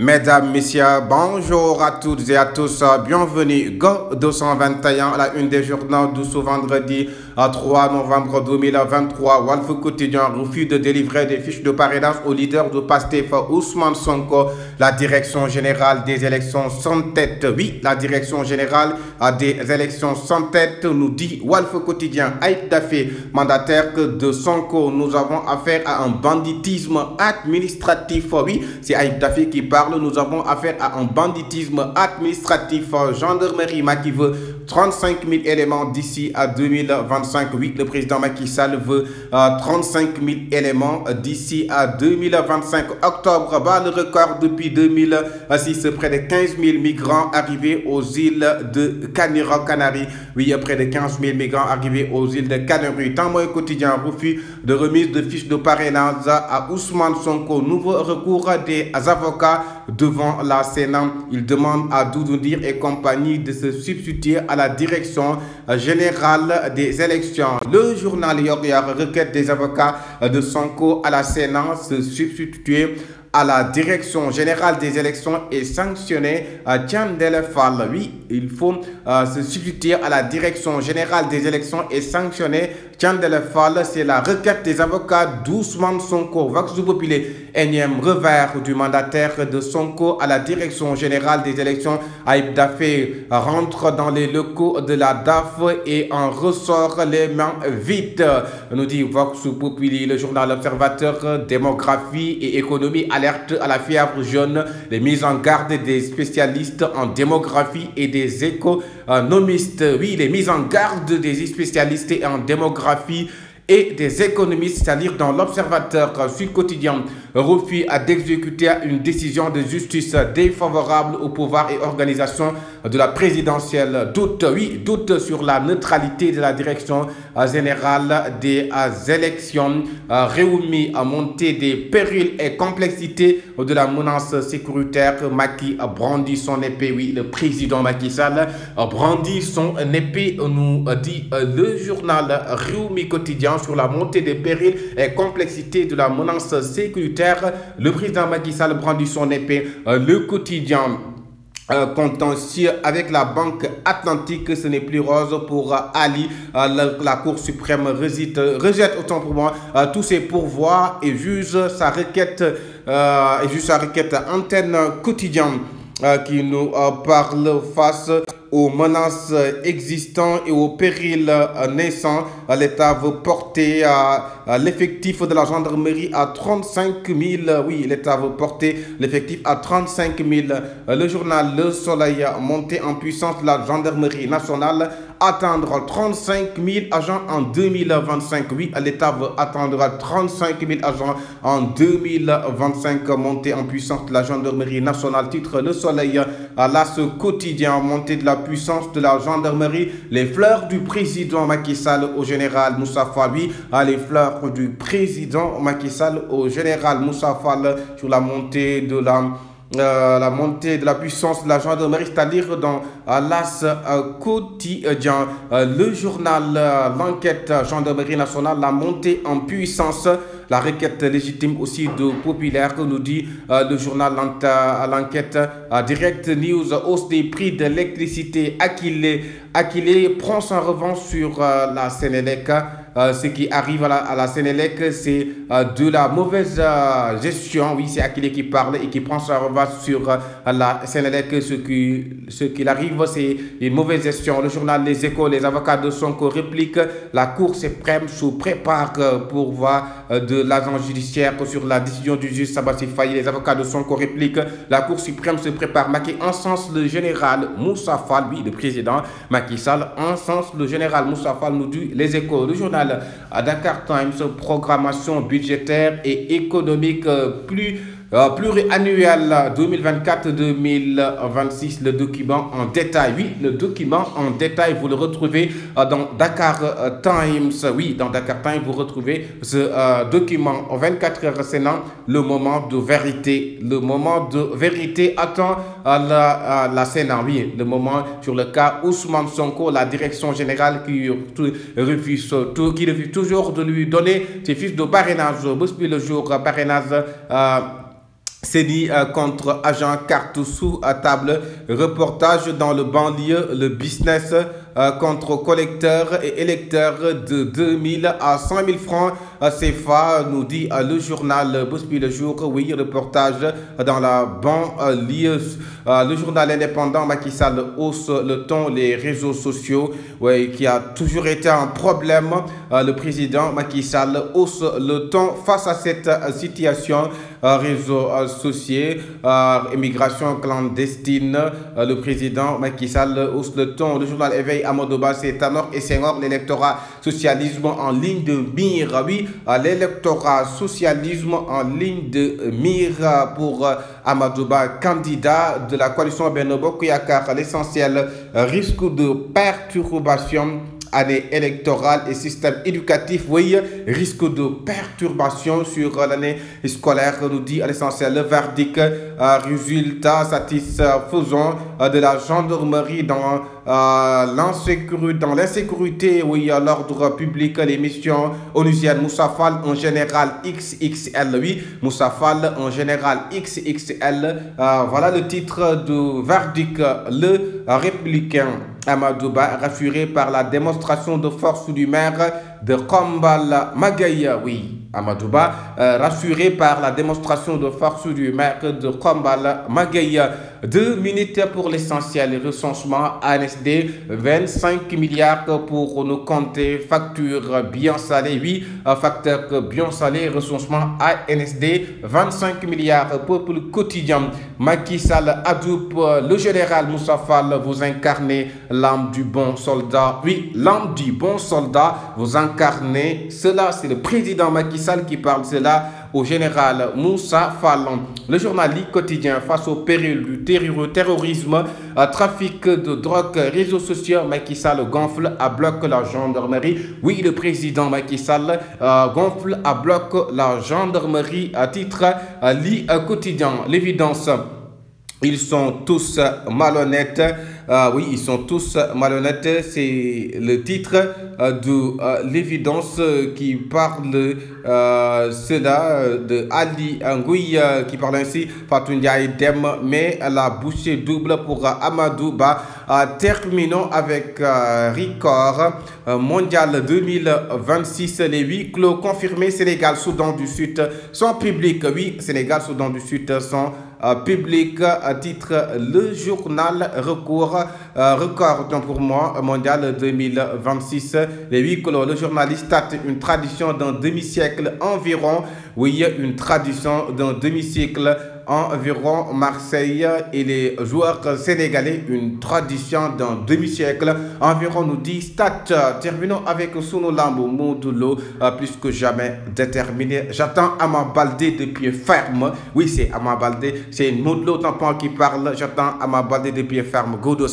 Mesdames, Messieurs, bonjour à toutes et à tous, bienvenue Go 221 à la une des journaux de ce vendredi 3 novembre 2023. Walf Quotidien refuse de délivrer des fiches de parrainage au leader de PASTEF Ousmane Sonko. La direction générale des élections sans tête, oui, la direction générale des élections sans tête nous dit Walf Quotidien. Ayib Daffé, mandataire de Sonko, nous avons affaire à un banditisme administratif. Oui, c'est Ayib Daffé qui parle. Nous avons affaire à un banditisme administratif. Gendarmerie Macky veut 35 000 éléments d'ici à 2025. Oui, le président Macky Sall veut 35 000 éléments d'ici à 2025. Octobre bat le record depuis 2006. Près de 15 000 migrants arrivés aux îles de Canaries. Oui, près de 15 000 migrants arrivés aux îles de Canaries. Témoin quotidien, refus de remise de fiches de parrainage à Ousmane Sonko. Nouveau recours des avocats devant la Sénat. Il demande à Doudou Ndir et compagnie de se substituer à la direction générale des élections. Le journal Yor-Yor, requête des avocats de Sonko à la Sénat, se substituer à la direction générale des élections et sanctionner Thiandella Fall. Oui, il faut se substituer à la direction générale des élections et sanctionner Thiandella Fall. C'est la requête des avocats d'Ousmane Sonko. Vox Populi, énième revers du mandataire de Sonko à la direction générale des élections. Ayib Daffé rentre dans les locaux de la DAF et en ressort les mains vides, nous dit Vox Populi. Le journal Observateur, démographie et économie, alerte à la fièvre jaune. Les mises en garde des spécialistes en démographie et des économistes. Oui, les mises en garde des spécialistes en démographie et des économistes, c'est-à-dire dans l'Observateur Sud Quotidien, refus d'exécuter une décision de justice défavorable au pouvoir et organisation de la présidentielle. Doute, oui, doute sur la neutralité de la direction générale des élections. Réumi a monté des périls et complexités de la menace sécuritaire. Macky a brandi son épée. Oui, le président Macky Sall a brandi son épée, nous dit le journal Réumi Quotidien, sur la montée des périls et complexités de la menace sécuritaire. Le président Macky Sall brandit son épée. Le quotidien contentieux avec la Banque Atlantique, ce n'est plus rose pour Ali. La Cour suprême rejette autant pour moi tous ses pourvois et juge sa requête. Antenne Quotidien qui nous parle face aux menaces existantes et aux périls naissants. L'État veut porter l'effectif de la gendarmerie à 35 000. Oui, l'État veut porter l'effectif à 35 000. Le journal Le Soleil, montée en puissance de la gendarmerie nationale, attendre 35 000 agents en 2025. Oui, l'État veut attendre 35 000 agents en 2025. Montée en puissance de la gendarmerie nationale. Titre Le Soleil. Là, ce quotidien, montée de la puissance de la gendarmerie. Les fleurs du président Macky Sall au général Moussa Fall. Oui, les fleurs du président Macky Sall au général Moussa Fall sur la montée de la puissance de la gendarmerie, c'est-à-dire dans l'As quotidien. Le journal L'Enquête, gendarmerie nationale, la montée en puissance, la requête légitime aussi de Populaire, nous dit le journal L'Enquête. Direct News, hausse des prix de l'électricité. Akile prend sa revanche sur la Sénélec. Ce qui arrive à la Sénélec, c'est de la mauvaise gestion. Oui, c'est Akile qui parle et qui prend sa revanche sur la Sénélec. Ce qui arrive, c'est une mauvaise gestion. Le journal Les Échos, les avocats de Sonko répliquent. La Cour suprême se prépare pour voir de l'agent judiciaire sur la décision du juge Sabassi Faye. Les avocats de Sonko répliquent. La Cour suprême se prépare. Macky encense le général Moussa Fall. Oui, le président Macky Sall encense le général Moussa Fall, nous dit Les Échos. Le journal à Dakar Times, programmation budgétaire et économique pluriannuel 2024-2026, le document en détail. Oui, le document en détail, vous le retrouvez dans Dakar Times. Oui, dans Dakar Times, vous retrouvez ce document. 24 heures Sénat, le moment de vérité. Le moment de vérité attend la Sénat. Oui, le moment sur le cas Ousmane Sonko, la direction générale qui refuse toujours de lui donner ses fiches de parrainage. Depuis le jour parrainage CENI contre agent carte sous table, reportage dans le banlieue, le business contre collecteurs et électeurs de 2000 à 100 000 francs CFA, nous dit le journal Bosby le jour. Oui, reportage dans la banlieue. Le journal indépendant, Macky Sall hausse le ton, les réseaux sociaux, oui, qui a toujours été un problème. Le président Macky Sall hausse le ton face à cette situation. Réseaux sociaux, immigration clandestine, le président Macky Sall hausse le ton. Le journal Éveil, Amadou Ba, c'est Tanor et Senghor, l'électorat socialisme en ligne de mire. Oui, l'électorat socialisme en ligne de mire pour Amadou Ba, candidat de la coalition Benno Bokk Yakaar. L'essentiel, risque de perturbation. Année électorale et système éducatif, oui, risque de perturbation sur l'année scolaire, nous dit à l'essentiel. Le verdict, résultat satisfaisant de la gendarmerie dans l'insécurité, oui, l'ordre public, les missions onusiennes. Moussa Fall en général XXL, oui, Moussa Fall en général XXL. Voilà le titre du verdict. Le républicain Amadou Ba, rassuré par la démonstration de force du maire de Khombal Magaye. Oui, Amadou Ba, rassuré par la démonstration de force du maire de Khombal Magaye. 2 minutes pour l'essentiel. Recensement ANSD, 25 milliards pour nos compter. Facture bien salée, oui, facteur bien salé. Recensement ANSD, 25 milliards. Peuple quotidien. Macky Sall adoupe le général Moussa Fall. Vous incarnez l'âme du bon soldat. Oui, l'âme du bon soldat. Vous incarnez cela. C'est le président Macky Sall qui parle cela au général Moussa Fall. Le journal quotidien, face au péril du terrorisme, trafic de drogue, réseaux sociaux, Macky Sall gonfle à bloc la gendarmerie. Oui, le président Macky Sall gonfle à bloc la gendarmerie. À titre quotidien, l'évidence. Ils sont tous malhonnêtes. Oui, ils sont tous malhonnêtes. C'est le titre de l'évidence qui parle cela de Ali Ngouille qui parle ainsi. Fatou Ndiaye Dem, mais la bouchée double pour Amadou Ba. Terminons avec record mondial 2026. Les 8 clos confirmés. Sénégal, Soudan du Sud sans public. Oui, Sénégal, Soudan du Sud sans public. À titre le journal record pour moi mondial 2026. Les 8 clos. Le journaliste a une tradition d'un demi-siècle environ. Oui, une tradition d'un demi-siècle environ. Marseille et les joueurs sénégalais, une tradition d'un demi-siècle environ, nous dit Stat. Terminons avec Sunu Lambo Modulo, plus que jamais déterminé. J'attends Ama Baldé de pied ferme. Oui, c'est Ama Baldé, c'est une Modulo tampon qui parle. J'attends Ama Baldé de pied ferme. Go 200.